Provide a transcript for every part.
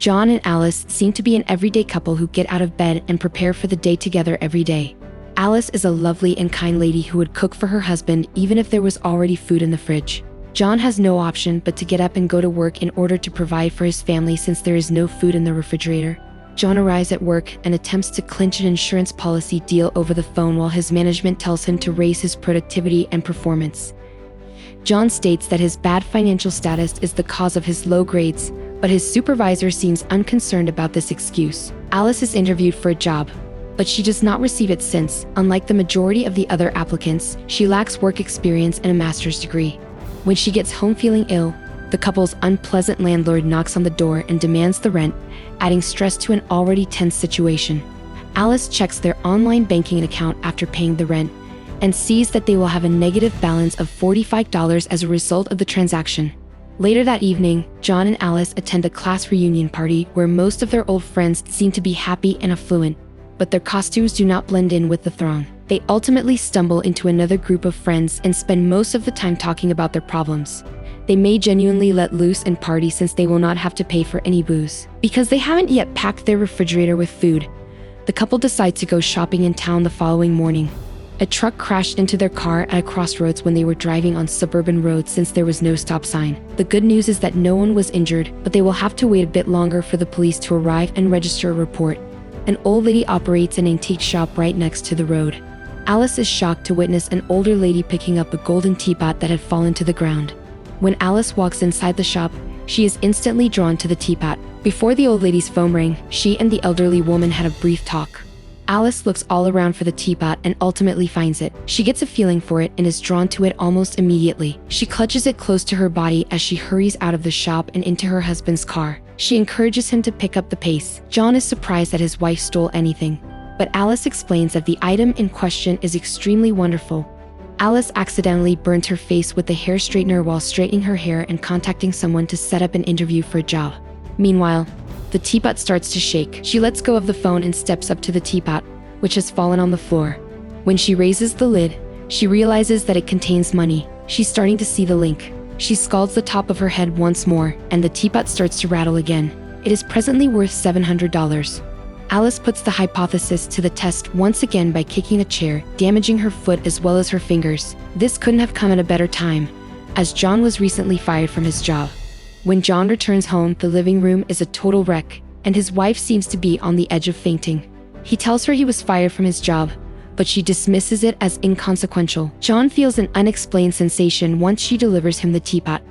John and Alice seem to be an everyday couple who get out of bed and prepare for the day together every day. Alice is a lovely and kind lady who would cook for her husband even if there was already food in the fridge. John has no option but to get up and go to work in order to provide for his family since there is no food in the refrigerator. John arrives at work and attempts to clinch an insurance policy deal over the phone while his management tells him to raise his productivity and performance. John states that his bad financial status is the cause of his low grades, but his supervisor seems unconcerned about this excuse. Alice is interviewed for a job, but she does not receive it since, unlike the majority of the other applicants, she lacks work experience and a master's degree. When she gets home feeling ill, the couple's unpleasant landlord knocks on the door and demands the rent, adding stress to an already tense situation. Alice checks their online banking account after paying the rent and sees that they will have a negative balance of $45 as a result of the transaction. Later that evening, John and Alice attend a class reunion party where most of their old friends seem to be happy and affluent, but their costumes do not blend in with the throng. They ultimately stumble into another group of friends and spend most of the time talking about their problems. They may genuinely let loose and party since they will not have to pay for any booze. Because they haven't yet packed their refrigerator with food, the couple decide to go shopping in town the following morning. A truck crashed into their car at a crossroads when they were driving on suburban roads since there was no stop sign. The good news is that no one was injured, but they will have to wait a bit longer for the police to arrive and register a report. An old lady operates an antique shop right next to the road. Alice is shocked to witness an older lady picking up a golden teapot that had fallen to the ground. When Alice walks inside the shop, she is instantly drawn to the teapot. Before the old lady's phone rang, she and the elderly woman had a brief talk. Alice looks all around for the teapot and ultimately finds it. She gets a feeling for it and is drawn to it almost immediately. She clutches it close to her body as she hurries out of the shop and into her husband's car. She encourages him to pick up the pace. John is surprised that his wife stole anything, but Alice explains that the item in question is extremely wonderful. Alice accidentally burnt her face with the hair straightener while straightening her hair and contacting someone to set up an interview for a job. Meanwhile, the teapot starts to shake. She lets go of the phone and steps up to the teapot, which has fallen on the floor. When she raises the lid, she realizes that it contains money. She's starting to see the link. She scalds the top of her head once more, and the teapot starts to rattle again. It is presently worth $700. Alice puts the hypothesis to the test once again by kicking a chair, damaging her foot as well as her fingers. This couldn't have come at a better time, as John was recently fired from his job. When John returns home, the living room is a total wreck, and his wife seems to be on the edge of fainting. He tells her he was fired from his job, but she dismisses it as inconsequential. John feels an unexplained sensation once she delivers him the teapot.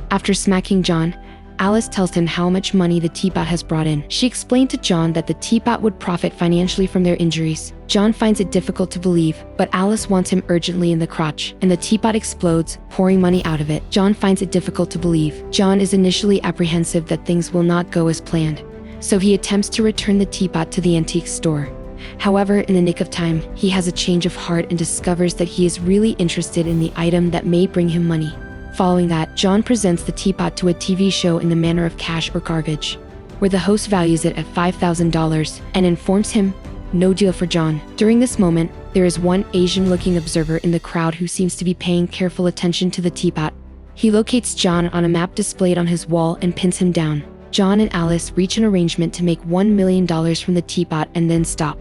After smacking John, Alice tells him how much money the teapot has brought in. She explained to John that the teapot would profit financially from their injuries. John finds it difficult to believe, but Alice wants him urgently in the crotch, and the teapot explodes, pouring money out of it. John finds it difficult to believe. John is initially apprehensive that things will not go as planned, so he attempts to return the teapot to the antique store. However, in the nick of time, he has a change of heart and discovers that he is really interested in the item that may bring him money. Following that, John presents the teapot to a TV show in the manner of Cash or Garbage, where the host values it at $5,000 and informs him, no deal for John. During this moment, there is one Asian-looking observer in the crowd who seems to be paying careful attention to the teapot. He locates John on a map displayed on his wall and pins him down. John and Alice reach an arrangement to make $1 million from the teapot and then stop.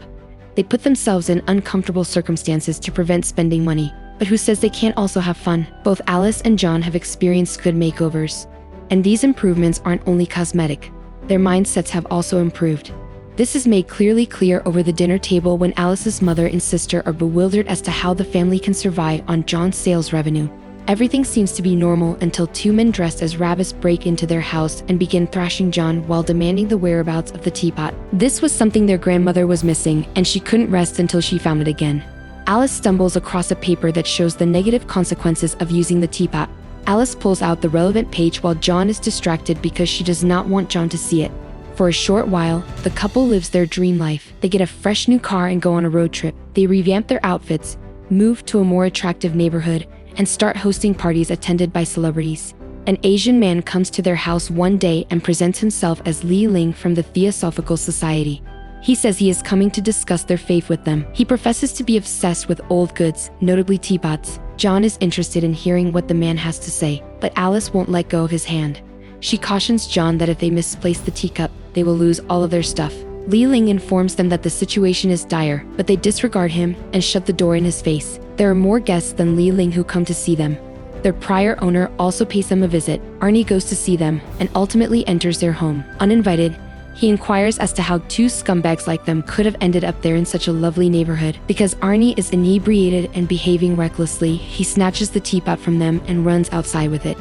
They put themselves in uncomfortable circumstances to prevent spending money. But who says they can't also have fun? Both Alice and John have experienced good makeovers, and these improvements aren't only cosmetic. Their mindsets have also improved. This is made clearly clear over the dinner table when Alice's mother and sister are bewildered as to how the family can survive on John's sales revenue. Everything seems to be normal until two men dressed as rabbits break into their house and begin thrashing John while demanding the whereabouts of the teapot. This was something their grandmother was missing, and she couldn't rest until she found it again. Alice stumbles across a paper that shows the negative consequences of using the teapot. Alice pulls out the relevant page while John is distracted because she does not want John to see it. For a short while, the couple lives their dream life. They get a fresh new car and go on a road trip. They revamp their outfits, move to a more attractive neighborhood, and start hosting parties attended by celebrities. An Asian man comes to their house one day and presents himself as Li Ling from the Theosophical Society. He says he is coming to discuss their faith with them. He professes to be obsessed with old goods, notably teapots. John is interested in hearing what the man has to say, but Alice won't let go of his hand. She cautions John that if they misplace the teacup, they will lose all of their stuff. Li Ling informs them that the situation is dire, but they disregard him and shut the door in his face. There are more guests than Li Ling who come to see them. Their prior owner also pays them a visit. Arnie goes to see them and ultimately enters their home. Uninvited, he inquires as to how two scumbags like them could have ended up there in such a lovely neighborhood. Because Arnie is inebriated and behaving recklessly, he snatches the teapot from them and runs outside with it.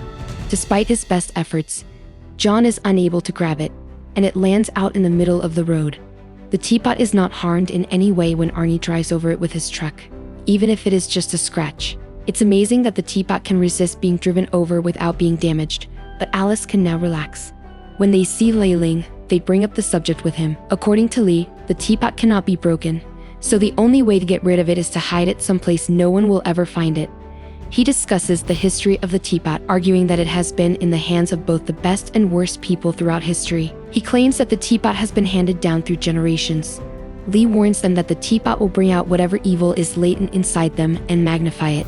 Despite his best efforts, John is unable to grab it, and it lands out in the middle of the road. The teapot is not harmed in any way when Arnie drives over it with his truck, even if it is just a scratch. It's amazing that the teapot can resist being driven over without being damaged, but Alice can now relax. When they see Li Ling, they bring up the subject with him. According to Li, the teapot cannot be broken, so the only way to get rid of it is to hide it someplace no one will ever find it. He discusses the history of the teapot, arguing that it has been in the hands of both the best and worst people throughout history. He claims that the teapot has been handed down through generations. Li warns them that the teapot will bring out whatever evil is latent inside them and magnify it,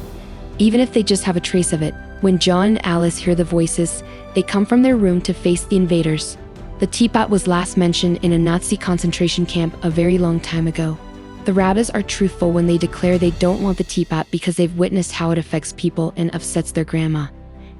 even if they just have a trace of it. When John and Alice hear the voices, they come from their room to face the invaders. The teapot was last mentioned in a Nazi concentration camp a very long time ago. The rabbis are truthful when they declare they don't want the teapot because they've witnessed how it affects people and upsets their grandma.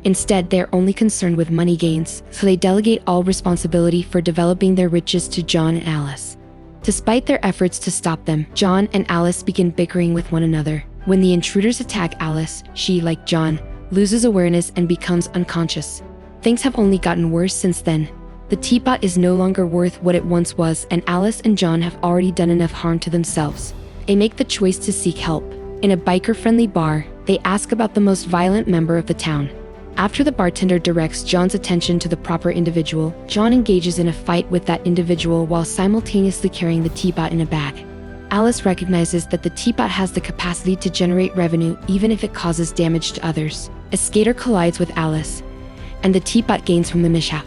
Instead, they're only concerned with money gains, so they delegate all responsibility for developing their riches to John and Alice. Despite their efforts to stop them, John and Alice begin bickering with one another. When the intruders attack Alice, she, like John, loses awareness and becomes unconscious. Things have only gotten worse since then. The teapot is no longer worth what it once was, and Alice and John have already done enough harm to themselves. They make the choice to seek help. In a biker-friendly bar, they ask about the most violent member of the town. After the bartender directs John's attention to the proper individual, John engages in a fight with that individual while simultaneously carrying the teapot in a bag. Alice recognizes that the teapot has the capacity to generate revenue even if it causes damage to others. A skater collides with Alice, and the teapot gains from the mishap.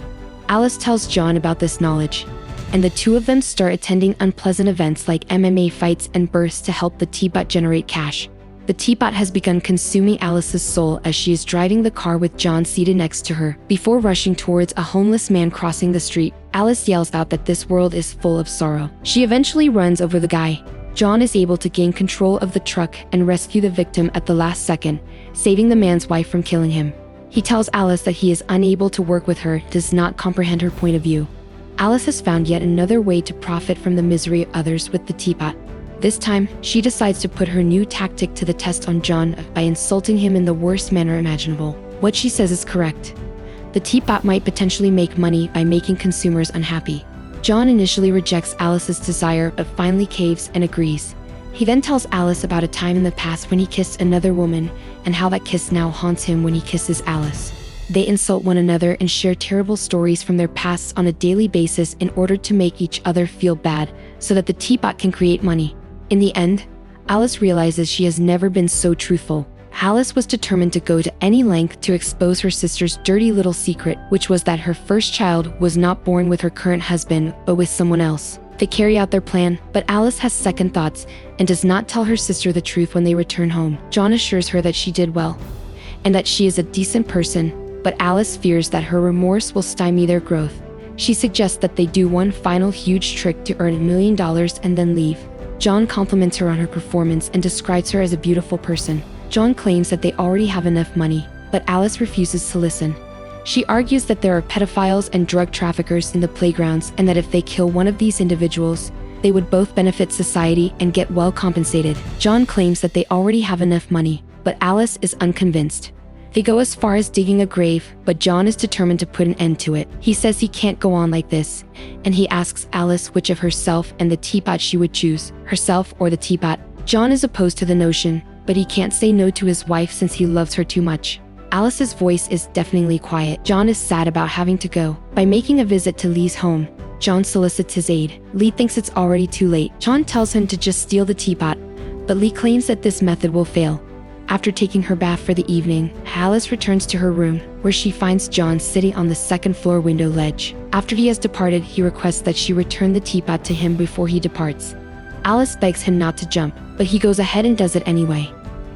Alice tells John about this knowledge, and the two of them start attending unpleasant events like MMA fights and births to help the teapot generate cash. The teapot has begun consuming Alice's soul as she is driving the car with John seated next to her. Before rushing towards a homeless man crossing the street, Alice yells out that this world is full of sorrow. She eventually runs over the guy. John is able to gain control of the truck and rescue the victim at the last second, saving the man's wife from killing him. He tells Alice that he is unable to work with her, does not comprehend her point of view. Alice has found yet another way to profit from the misery of others with the teapot. This time, she decides to put her new tactic to the test on John by insulting him in the worst manner imaginable. What she says is correct. The teapot might potentially make money by making consumers unhappy. John initially rejects Alice's desire but finally caves and agrees. He then tells Alice about a time in the past when he kissed another woman and how that kiss now haunts him when he kisses Alice. They insult one another and share terrible stories from their pasts on a daily basis in order to make each other feel bad so that the teapot can create money. In the end, Alice realizes she has never been so truthful. Alice was determined to go to any length to expose her sister's dirty little secret, which was that her first child was not born with her current husband, but with someone else. They carry out their plan, but Alice has second thoughts and does not tell her sister the truth when they return home. John assures her that she did well, and that she is a decent person, but Alice fears that her remorse will stymie their growth. She suggests that they do one final huge trick to earn $1 million and then leave. John compliments her on her performance and describes her as a beautiful person. John claims that they already have enough money, but Alice refuses to listen. She argues that there are pedophiles and drug traffickers in the playgrounds and that if they kill one of these individuals, they would both benefit society and get well compensated. John claims that they already have enough money, but Alice is unconvinced. They go as far as digging a grave, but John is determined to put an end to it. He says he can't go on like this, and he asks Alice which of herself and the teapot she would choose, herself or the teapot. John is opposed to the notion, but he can't say no to his wife since he loves her too much. Alice's voice is deafeningly quiet. John is sad about having to go. By making a visit to Lee's home, John solicits his aid. Lee thinks it's already too late. John tells him to just steal the teapot, but Lee claims that this method will fail. After taking her bath for the evening, Alice returns to her room, where she finds John sitting on the second-floor window ledge. After he has departed, he requests that she return the teapot to him before he departs. Alice begs him not to jump, but he goes ahead and does it anyway.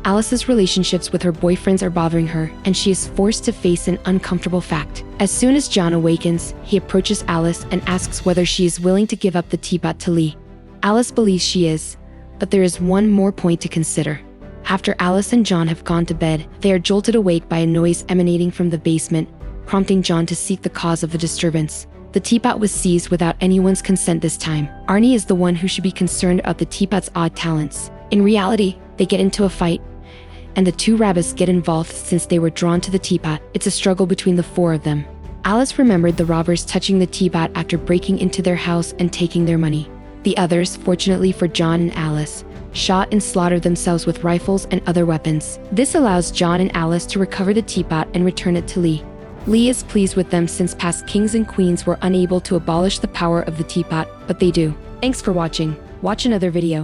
Alice's relationships with her boyfriends are bothering her, and she is forced to face an uncomfortable fact. As soon as John awakens, he approaches Alice and asks whether she is willing to give up the teapot to Lee. Alice believes she is, but there is one more point to consider. After Alice and John have gone to bed, they are jolted awake by a noise emanating from the basement, prompting John to seek the cause of the disturbance. The teapot was seized without anyone's consent this time. Arnie is the one who should be concerned about the teapot's odd talents. In reality, they get into a fight, and the two rabbits get involved since they were drawn to the teapot. It's a struggle between the four of them. Alice remembered the robbers touching the teapot after breaking into their house and taking their money. The others, fortunately for John and Alice, shot and slaughtered themselves with rifles and other weapons. This allows John and Alice to recover the teapot and return it to Lee. Lee is pleased with them since past kings and queens were unable to abolish the power of the teapot, but they do. Thanks for watching. Watch another video.